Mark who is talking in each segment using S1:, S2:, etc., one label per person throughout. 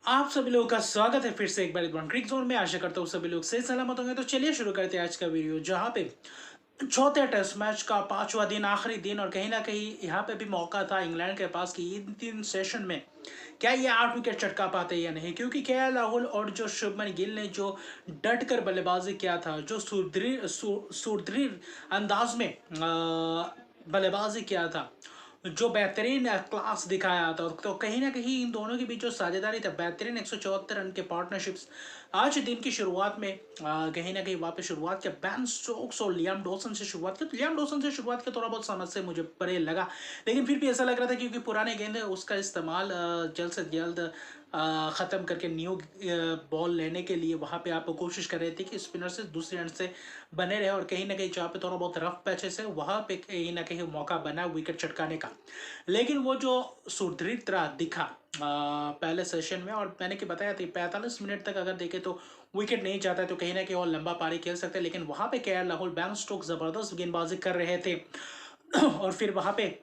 S1: आप सभी लोगों का स्वागत है फिर से एक बार इस क्रिक जोन में। आशा करता हूँ सभी लोग सही सलामत होंगे। तो चलिए शुरू करते हैं आज का वीडियो, जहाँ पे चौथे टेस्ट मैच का पांचवा दिन, आखिरी दिन, और कहीं ना कहीं यहाँ पे भी मौका था इंग्लैंड के पास कि इन तीन सेशन में क्या ये 8 विकेट चटका पाते या नहीं, क्योंकि केएल राहुल और जो शुभमन गिल ने जो डट कर बल्लेबाजी किया था, जो सुदृढ़ अंदाज में बल्लेबाजी किया था, जो बेहतरीन क्लास दिखाया था, तो कहीं ना कहीं इन दोनों के बीच जो साझेदारी था, बेहतरीन 174 रन के पार्टनरशिप्स आज दिन की शुरुआत में कहीं ना कहीं वापस शुरुआत किया बेन स्टोक्स और लियाम डॉसन से शुरुआत की। तो लियाम डॉसन से शुरुआत की थोड़ा बहुत समझ से मुझे परे लगा, लेकिन फिर भी ऐसा लग रहा था क्योंकि पुराने गेंद है उसका इस्तेमाल जल्द से जल्द ख़त्म करके न्यू बॉल लेने के लिए वहाँ पे आप कोशिश कर रहे थे कि स्पिनर से दूसरे एंड से बने रहे, और कहीं ना कहीं जहाँ पे थोड़ा बहुत रफ पैचेस है वहाँ पे कहीं ना कहीं मौका बना विकेट चटकाने का। लेकिन वो जो सुदृढ़ तरह दिखा पहले सेशन में, और मैंने कि बताया था 45 मिनट तक अगर देखें तो विकेट नहीं जाता है तो कहीं ना कहीं और लंबा पारी खेल सकते हैं, लेकिन वहाँ पे केएल राहुल, बेन स्टोक्स जबरदस्त गेंदबाजी कर रहे थे और फिर वहाँ पे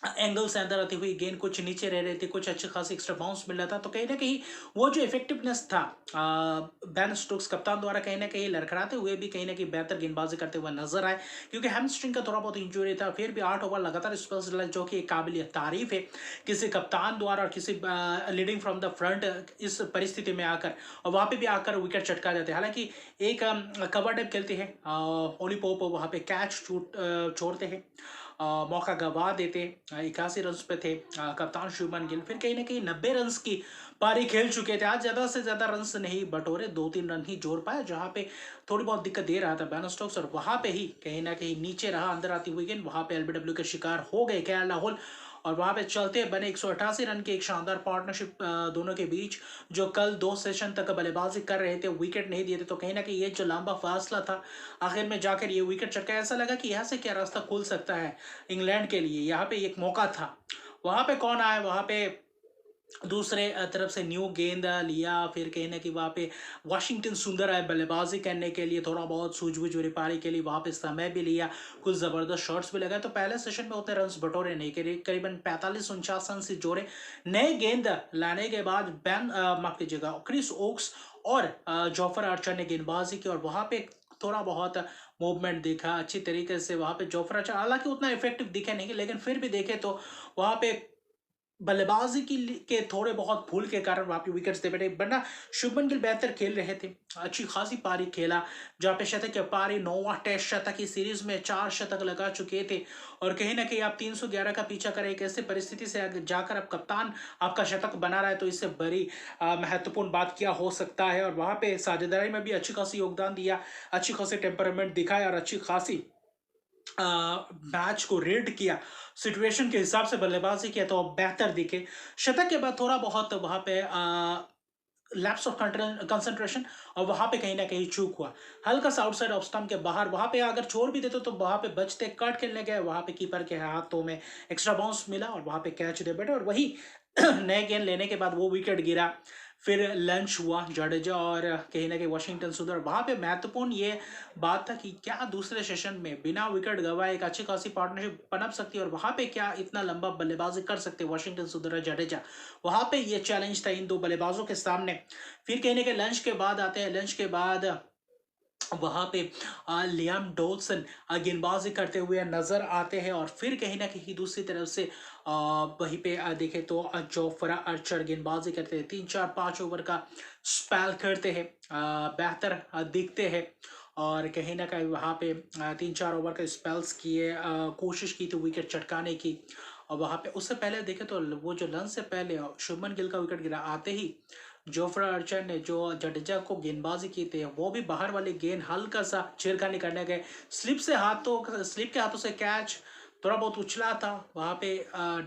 S1: एंगल से अंदर आती हुई गेंद कुछ नीचे रह रही थी, कुछ अच्छी खासी एक्स्ट्रा बाउंस मिल रहा था, तो कहीं ना कहीं वो जो इफेक्टिवनेस था बेन स्टोक्स कप्तान द्वारा कहीं ना कहीं लड़खड़ाते हुए भी कहीं ना कहीं बेहतर गेंदबाजी करते हुए नजर आए, क्योंकि हैमस्ट्रिंग का थोड़ा बहुत इंजरी था, फिर भी 8 ओवर लगातार स्पेल्स डाला, जो कि एक काबिल तारीफ है किसी कप्तान द्वारा और किसी लीडिंग फ्रॉम द फ्रंट इस परिस्थिति में आकर, और वहाँ पे भी आकर विकेट चटका जाते हैं। हालांकि एक कवर टाइप खेलते हैं, ओली पोप वहाँ पे कैच छोड़ते हैं, मौका गवा देते, 81 रन पे थे कप्तान शुभमन गिल, फिर कहीं ना कहीं 90 रन की पारी खेल चुके थे। आज ज़्यादा से ज़्यादा रन नहीं बटोरे, 2-3 रन ही जोड़ पाए, जहाँ पे थोड़ी बहुत दिक्कत दे रहा था बेन स्टोक्स, और वहाँ पे ही कहीं ना कहीं नीचे रहा अंदर आती हुई गेंद, वहाँ पे एलबीडब्ल्यू के शिकार हो गए केएल राहुल, और वहाँ पे चलते बने 188 रन की एक शानदार पार्टनरशिप दोनों के बीच। जो कल 2 सेशन तक बल्लेबाजी कर रहे थे, विकेट नहीं दिए थे, तो कहीं ना कहीं ये जो लंबा फासला था आखिर में जाकर ये विकेट चटका, ऐसा लगा कि यहाँ से क्या रास्ता खुल सकता है इंग्लैंड के लिए। यहाँ पे एक मौका था, वहाँ पे कौन आया, वहाँ पे दूसरे तरफ से न्यू गेंद लिया, फिर कहीं ना कहीं वहाँ पे वाशिंगटन सुंदर आए बल्लेबाजी करने के लिए, थोड़ा बहुत सूझबूझ रिपारी के लिए वहाँ पे समय भी लिया, कुछ ज़बरदस्त शॉट्स भी लगाए, तो पहले सेशन में उतने रन बटोरे नहीं, करीबन 45-49 रन से जोड़े। नए गेंद लाने के बाद माफ कीजिएगा, क्रिस ओक्स और जोफर आर्चर ने गेंदबाजी की, और वहाँ पे थोड़ा बहुत मूवमेंट दिखा अच्छी तरीके से वहाँ पे जोफर आर्चर, हालांकि उतना इफेक्टिव दिखे नहीं, लेकिन फिर भी देखे तो वहाँ पे बल्लेबाजी के थोड़े बहुत भूल के कारण वहाँ पे विकेट्स दे बैठे, वरना शुभमन गिल बेहतर खेल रहे थे, अच्छी खासी पारी खेला, जहाँ पे शतक की पारी 9वां टेस्ट शतक की सीरीज में 4 शतक लगा चुके थे, और कहीं ना कहीं आप 311 का पीछा करें एक ऐसे परिस्थिति से जाकर अब कप्तान आपका शतक बना रहा है, तो इससे बड़ी महत्वपूर्ण बात क्या हो सकता है। और वहाँ पे साझेदारी में भी अच्छी खासी योगदान दिया, अच्छी खासी टेम्परामेंट दिखाया, और अच्छी खासी मैच को रीड किया, सिचुएशन के हिसाब से बल्लेबाजी किया, तो बेहतर दिखे। शतक के बाद थोड़ा बहुत वहाँ पे लैप्स ऑफ कंसंट्रेशन, और वहाँ पे कहीं ना कहीं चूक हुआ, हल्का सा आउटसाइड ऑफ स्टंप के बाहर, वहाँ पे अगर छोड़ भी देते तो वहाँ पे बचते, कट खेलने गए, वहाँ पे कीपर के हाथों में एक्स्ट्रा बाउंस मिला, और वहाँ पे कैच दे बैठे, और वही नए गेंद लेने के बाद वो विकेट गिरा, फिर लंच हुआ जडेजा और कहीं ना कहीं वाशिंगटन सुंदर। वहाँ पे महत्वपूर्ण ये बात था कि क्या दूसरे सेशन में बिना विकेट गवाए एक अच्छी खासी पार्टनरशिप पनप सकती है, और वहाँ पे क्या इतना लंबा बल्लेबाजी कर सकते वाशिंगटन सुंदर और जडेजा, वहाँ पे ये चैलेंज था इन दो बल्लेबाजों के सामने। फिर कहीं ना कहीं लंच के बाद आते हैं, लंच के बाद वहाँ पे लियाम डॉल्सन गेंदबाजी करते हुए नजर आते हैं, और फिर कहीं ना कहीं दूसरी तरफ से वहीं पे देखें तो जोफ्रा आर्चर गेंदबाजी करते हैं, 3-4-5 ओवर का स्पेल करते हैं, बेहतर दिखते हैं, और कहीं ना कहीं वहाँ पे 3-4 ओवर का स्पेल्स किए, कोशिश की थी विकेट चटकाने की, और वहाँ पे उससे पहले देखें तो वो जो लंच से पहले शुभमन गिल का विकेट गिरा, आते ही जोफ्रा आर्चर ने जो जडेजा को गेंदबाजी की थी, वो भी बाहर वाली गेंद हल्का सा छेड़खानी करने गए, स्लिप के हाथों से कैच थोड़ा बहुत उछला था, वहाँ पे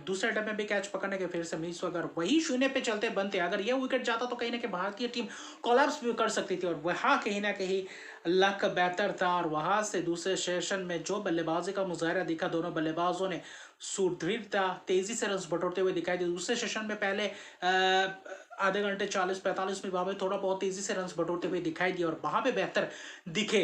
S1: दूसरे अटैम्प में भी कैच पकड़ने के फिर से मिस, अगर वही शून्य पे चलते बनते, अगर ये विकेट जाता तो कहीं ना कहीं भारतीय टीम कोलैप्स भी कर सकती थी, और वहाँ कहीं ना कहीं लक बेहतर था, और वहाँ से दूसरे सेशन में जो बल्लेबाजी का मुजाहरा दिखा दोनों बल्लेबाजों ने, सुदृढ़ता, तेजी से रन बटोरते हुए दिखाई दी। दूसरे सेशन में पहले आधे घंटे 40-45 में वहाँ पे थोड़ा बहुत तेजी से रन बटोरते हुए दिखाई दिए, और वहाँ पे बेहतर दिखे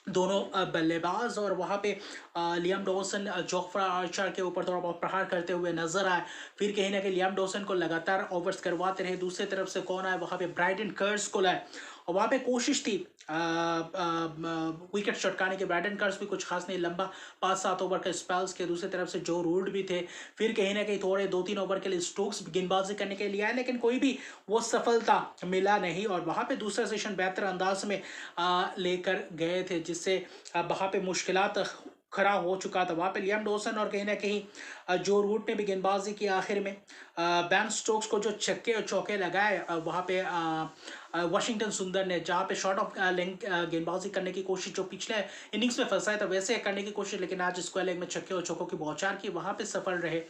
S1: दोनों बल्लेबाज, और वहाँ पे लियाम डॉसन जोफ्रा आर्चर के ऊपर थोड़ा बहुत प्रहार करते हुए नजर आए। फिर कहीं ना कहीं लियाम डॉसन को लगातार ओवर्स करवाते रहे। दूसरी तरफ से कौन आए वहाँ पे, ब्राइडन कर्स को लाए, और वहाँ पे कोशिश थी विकेट चटकाने के। ब्राइडन कर्स भी कुछ खास नहीं, लंबा 5-7 ओवर का स्पेल्स के। दूसरी तरफ से जो रूट भी थे। फिर कहीं ना कहीं थोड़े 2-3 ओवर के लिए स्टोक्स गेंदबाजी करने के लिए आए, लेकिन कोई भी वो सफलता मिला नहीं, और वहाँ पे दूसरा सेशन बेहतर अंदाज में लेकर गए थे, जिससे वहाँ पे मुश्किलात खड़ा हो चुका था। वहाँ पे लियाम डॉसन और कहीं ना कहीं जो रूट ने भी गेंदबाजी की आखिर में। बैन स्टोक्स को जो छक्के और चौके लगाए वहाँ पे वाशिंगटन सुंदर ने, जहाँ पे शॉर्ट ऑफ लेंथ गेंदबाजी करने की कोशिश जो पिछले इनिंग्स में फंसाया था वैसे करने की कोशिश, लेकिन आज स्क्वायर लेग में छक्के और चौकों की बौछार की, वहाँ पे सफल रहे।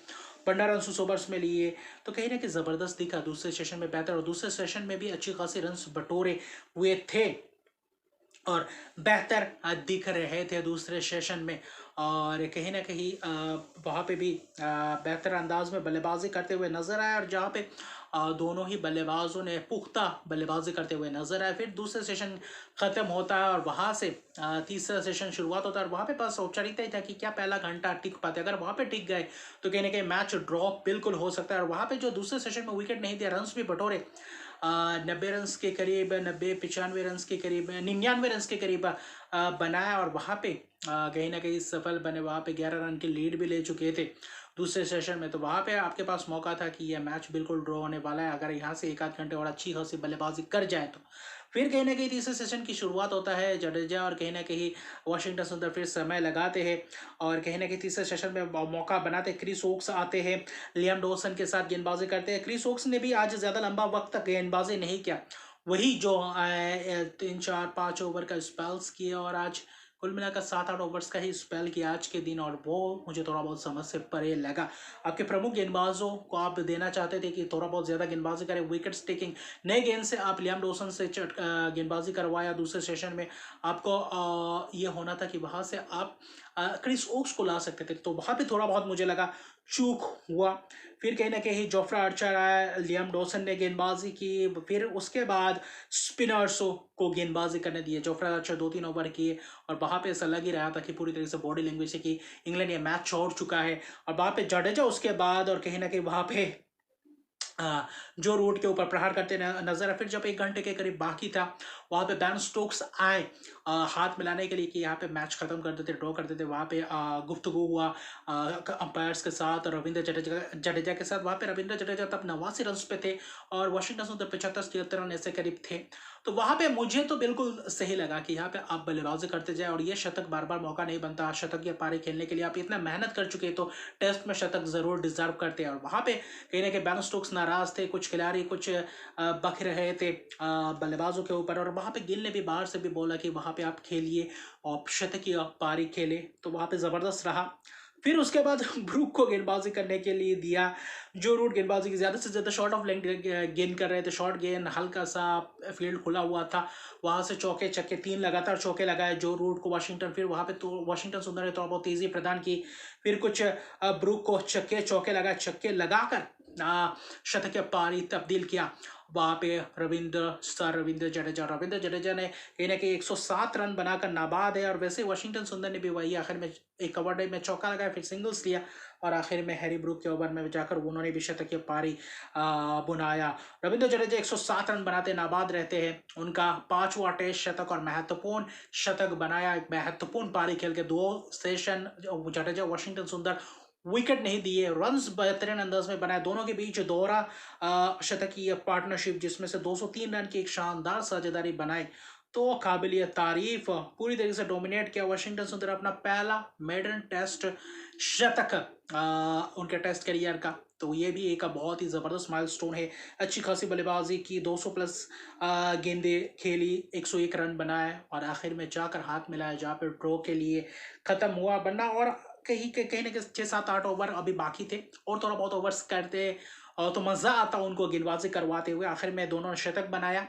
S1: 15 रन ओवर्स में लिए, तो कहीं ना कहीं जबरदस्त दिखा। दूसरे सेशन में बेहतर, और दूसरे सेशन में भी अच्छी खासी रन बटोरे हुए थे और बेहतर दिख रहे थे दूसरे सेशन में। और कहीं ना कहीं वहाँ पे भी बेहतर अंदाज में बल्लेबाजी करते हुए नजर आए, और जहाँ पे दोनों ही बल्लेबाजों ने पुख्ता बल्लेबाजी करते हुए नजर आए। फिर दूसरा सेशन ख़त्म होता है और वहाँ से तीसरा सेशन शुरुआत होता है, और वहाँ पे बस औपचारिकता ही था कि क्या पहला घंटा टिक पाते। अगर वहाँ पे टिक गए तो कहीं ना कहीं मैच ड्रॉप बिल्कुल हो सकता है। और वहाँ पे जो दूसरे सेशन में विकेट नहीं दिया, रन भी बटोरे 90 रन के करीब, 90-95 रन के करीब, 99 रन के करीब बनाया, और वहाँ पे कहीं ना कहीं सफल बने। वहाँ पे 11 रन की लीड भी ले चुके थे दूसरे सेशन में। तो वहाँ पे आपके पास मौका था कि यह मैच बिल्कुल ड्रॉ होने वाला है, अगर यहाँ से एक आध घंटे और अच्छी खासी बल्लेबाजी कर जाए तो। फिर कहीं ना कहीं तीसरे सेशन की शुरुआत होता है। जडेजा और कहीं ना कहीं वाशिंगटन सुंदर फिर समय लगाते हैं, और कहीं ना कहीं तीसरे सेशन में मौका बनाते हैं। क्रिस ओक्स आते हैं, लियाम डॉसन के साथ गेंदबाजी करते हैं। क्रिस ओक्स ने भी आज ज़्यादा लंबा वक्त तक गेंदबाजी नहीं किया, वही जो 3-4-5 ओवर का स्पेल्स किए, और आज कुल मिलाकर 7-8 ओवर्स का ही स्पेल किया आज के दिन, और वो मुझे थोड़ा बहुत समझ से परे लगा। आपके प्रमुख गेंदबाजों को आप देना चाहते थे कि थोड़ा बहुत ज़्यादा गेंदबाजी करें, विकेट्स टेकिंग। नए गेंद से आप लियाम डॉसन से गेंदबाजी करवाया दूसरे सेशन में। आपको ये होना था कि वहाँ से आप क्रिस ओक्स को ला सकते थे, तो वहाँ पे थोड़ा बहुत मुझे लगा चूक हुआ। फिर कहीं ना कहीं जोफ्रा आर्चर आया, लियाम डॉसन ने गेंदबाजी की। फिर उसके बाद स्पिनर्सों को गेंदबाजी करने दिए। जोफ्रा आर्चर 2-3 ओवर किए, और वहाँ पे ऐसा लग ही रहा था कि पूरी तरीके से बॉडी लैंग्वेज से कि इंग्लैंड ये मैच छोड़ चुका है। और वहाँ पे जडेजा उसके बाद, और कहीं ना कहीं वहाँ पे जो रूट के ऊपर प्रहार करते नजर है। फिर जब 1 घंटे के करीब बाकी था, वहाँ पे बैन स्टोक्स आए हाथ मिलाने के लिए कि यहाँ पे मैच खत्म कर देते, ड्रॉ कर देते। वहाँ पे गुफ्तगू हुआ अंपायर्स के साथ, रविंद्र जडेजा के साथ। वहाँ पे रविंद्र जडेजा तब 89 रन पे थे, और वाशिंगटन सुंदर 75-73 रन ऐसे करीब थे। तो वहाँ पे मुझे तो बिल्कुल सही लगा कि यहाँ पे आप बल्लेबाजी करते जाए, और ये शतक बार बार मौका नहीं बनता शतक या पारी खेलने के लिए। आप इतना मेहनत कर चुके तो टेस्ट में शतक जरूर डिजर्व करते हैं। और वहाँ पे कहीं ना कहीं बैन स्टोक्स नाराज थे, कुछ खिलाड़ी कुछ बख रहे थे बल्लेबाजों के ऊपर, और वहाँ पे गिल ने भी बाहर से भी बोला कि वहाँ पे आप खेलिए और शतकीय पारी खेले, तो वहाँ पे ज़बरदस्त रहा। फिर उसके बाद ब्रूक को गेंदबाजी करने के लिए दिया। जो रूट गेंदबाजी की ज़्यादा से ज़्यादा शॉर्ट ऑफ लेंथ गेंद कर रहे थे, शॉर्ट गेंद, हल्का सा फील्ड खुला हुआ था, वहाँ से चौके छक्के 3 लगातार चौके लगाए जो रूट को। वाशिंगटन फिर वहाँ पे तो वाशिंगटन सुंदर ने थोड़ा बहुत तेज़ी प्रदान की। फिर कुछ ब्रूक को छक्के चौके लगाए, छक्के लगाकर शतकीय पारी तब्दील किया। वहाँ पे रविंद्र जडेजा ने कहीं ना कहीं 107 रन बनाकर नाबाद है। और वैसे वाशिंगटन सुंदर ने भी वही आखिर में एक ओवर में चौका लगाया, फिर सिंगल्स लिया, और आखिर में हैरी ब्रूक के ओवर में जाकर उन्होंने भी शतकीय पारी बुनाया। रविंद्र जडेजा 107 रन बनाते नाबाद रहते हैं। उनका 5वां टेस्ट शतक और महत्वपूर्ण शतक बनाया। एक महत्वपूर्ण पारी खेल के 2 सेशन जडेजा वाशिंगटन सुंदर विकेट नहीं दिए, रन्स बेहतरीन अंदाज में बनाए। दोनों के बीच दोहरा शतकीय पार्टनरशिप, जिसमें से 203 रन की एक शानदार साझेदारी बनाई, तो काबिलियत तारीफ। पूरी तरीके से डोमिनेट किया वाशिंगटन सुंदर। अपना पहला मेडन टेस्ट शतक उनके टेस्ट करियर का, तो ये भी एक बहुत ही ज़बरदस्त माइलस्टोन है। अच्छी खासी बल्लेबाजी की, 200 प्लस गेंदे खेली, 101 रन बनाए, और आखिर में जाकर हाथ मिलाया जहाँ पर ड्रॉ के लिए ख़त्म हुआ बनना। और कहीं ना कहीं 6-7-8 ओवर अभी बाकी थे, और थोड़ा बहुत ओवर्स करते तो मज़ा आता उनको गेंदबाजी करवाते हुए। आखिर में दोनों ने शतक बनाया।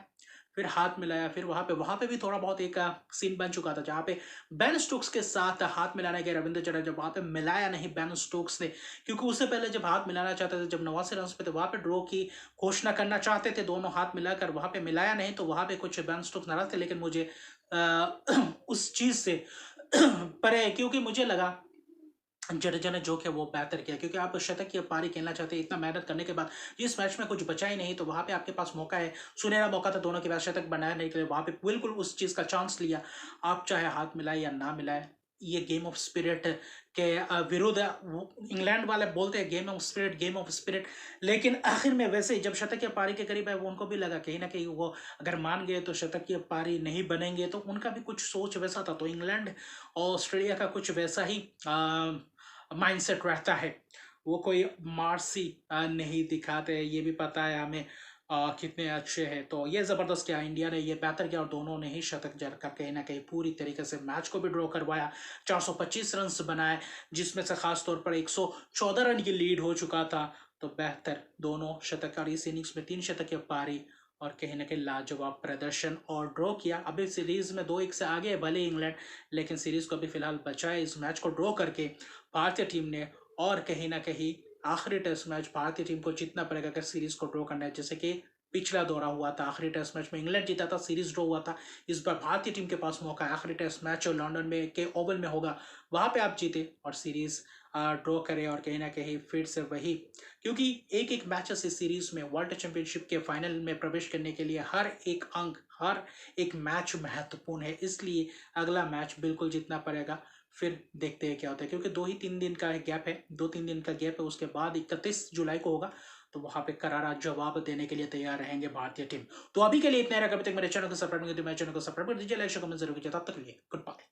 S1: फिर हाथ मिलाया, फिर वहां पे भी थोड़ा बहुत एक सीन बन चुका था जहां पे बेन स्टोक्स के साथ हाथ मिलाने के रविंद्र जडेजा, वहां पे मिलाया नहीं बेन स्टोक्स ने, क्योंकि उससे पहले जब हाथ मिलाना चाहते थे, जब 89 रन पे थे, वहां पे ड्रॉ की घोषणा करना चाहते थे, दोनों हाथ मिलाकर, वहां पे मिलाया नहीं, तो वहां पे कुछ बेन स्टोक्स नाराज थे। लेकिन मुझे उस चीज से परे, क्योंकि मुझे लगा जडेजा ने जो किया वो बेहतर किया, क्योंकि आप शतक की पारी खेलना चाहते हैं, इतना मेहनत करने के बाद इस मैच में कुछ बचा ही नहीं, तो वहां पे आपके पास मौका है, सुनहरा मौका था दोनों के पास शतक बनाने के लिए, वहां पे बिल्कुल उस चीज का चांस लिया। आप चाहे हाथ मिलाए या ना मिलाए, ये गेम ऑफ स्पिरिट के विरुद्ध है। इंग्लैंड वाले बोलते हैं game of spirit, game of spirit, लेकिन आखिर में वैसे ही जब शतक की पारी के करीब है, वो उनको भी लगा कहीं ना कहीं वो अगर मान गए तो शतक की पारी नहीं बनेंगे, तो उनका भी कुछ सोच वैसा था। तो इंग्लैंड और ऑस्ट्रेलिया का कुछ वैसा ही माइंडसेट रहता है, वो कोई मार्सी नहीं दिखाते, ये भी पता है हमें कितने अच्छे हैं। तो ये ज़बरदस्त किया इंडिया ने, ये बेहतर किया, और दोनों ने ही शतक जड़ कर कहीं ना कहीं पूरी तरीके से मैच को भी ड्रॉ करवाया, 425 रन बनाए, जिसमें से खास तौर पर 114 रन की लीड हो चुका था। तो बेहतर दोनों शतक, और इस इनिंग्स में 3 शतक की पारी, और कहीं ना कहीं लाजवाब प्रदर्शन, और ड्रॉ किया। अभी सीरीज में 2-1 से आगे है भले इंग्लैंड, लेकिन सीरीज को अभी फिलहाल बचाए इस मैच को ड्रॉ करके भारतीय टीम ने। और कहीं ना कहीं आखिरी टेस्ट मैच भारतीय टीम को जीतना पड़ेगा अगर सीरीज को ड्रॉ करना है, जैसे कि पिछला दौरा हुआ था, आखिरी टेस्ट मैच में इंग्लैंड जीता था, सीरीज ड्रॉ हुआ था। इस बार भारतीय टीम के पास मौका है, आखिरी टेस्ट मैच और लंदन में के ओवल में होगा, वहां पे आप जीते और सीरीज ड्रॉ करें, और कहीं ना कहीं फिर से वही, क्योंकि एक एक मैचेस इस सीरीज में वर्ल्ड चैंपियनशिप के फाइनल में प्रवेश करने के लिए हर एक अंक, हर एक मैच महत्वपूर्ण है, इसलिए अगला मैच बिल्कुल जीतना पड़ेगा। फिर देखते हैं क्या होता है, क्योंकि 2 ही 3 दिन का गैप है, 2-3 दिन का गैप है, उसके बाद 31 जुलाई को होगा, तो वहां पे करारा जवाब देने के लिए तैयार रहेंगे भारतीय टीम। तो अभी के लिए इतना है, अगर तक मेरे चैनल को सब्सक्राइब नहीं किया तो मेरे चैनल को सब्सक्राइब कर दीजिए, लाइक शेयर कमेंट जरूर कीजिए। तब तक के लिए गुड बाय।